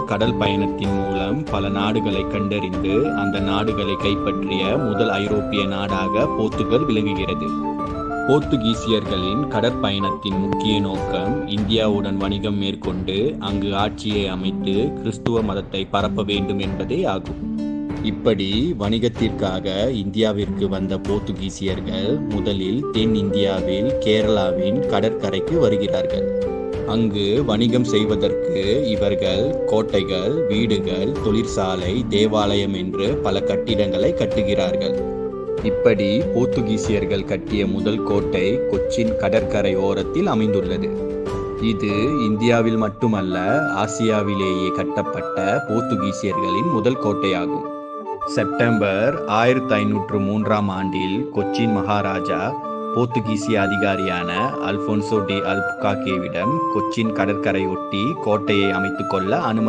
கடல் பயணத்தின் மூலம் பல நாடுகளை கண்டறிந்து அந்த நாடுகளை கைப்பற்றிய முதல் ஐரோப்பிய நாடாக போர்த்துகல் விளங்குகிறது. போர்த்துகீசியர்களின் கடற்பயணத்தின் முக்கிய நோக்கம் இந்தியாவுடன் வணிகம் மேற்கொண்டு அங்கு ஆட்சியை அமைத்து கிறிஸ்துவ மதத்தை பரப்ப வேண்டும் என்பதே ஆகும். இப்படி வணிகத்திற்காக இந்தியாவிற்கு வந்த போர்த்துகீசியர்கள் முதலில் தென் இந்தியாவில் கேரளாவின் கடற்கரைக்கு வருகிறார்கள். அங்கு வணிகம் செய்வதற்கு இவர்கள் கோட்டைகள், வீடுகள், தொழிற்சாலை, தேவாலயம் என்று பல கட்டிடங்களை கட்டுகிறார்கள். இப்படி போர்த்துகீசியர்கள் கட்டிய முதல் கோட்டை கொச்சின் கடற்கரை ஓரத்தில் அமைந்துள்ளது. இது இந்தியாவில் மட்டுமல்ல, ஆசியாவிலேயே கட்டப்பட்ட போர்த்துகீசியர்களின் முதல் கோட்டையாகும். செப்டம்பர் 1503 ஆண்டில் கொச்சின் மகாராஜா போர்த்துகீசிய அதிகாரியான அல்போன்சோ டி அல்புகார்கேவிடம் கொச்சின் கடற்கரையொட்டி கோட்டையை அமைத்துக் கொள்ள அனுமதி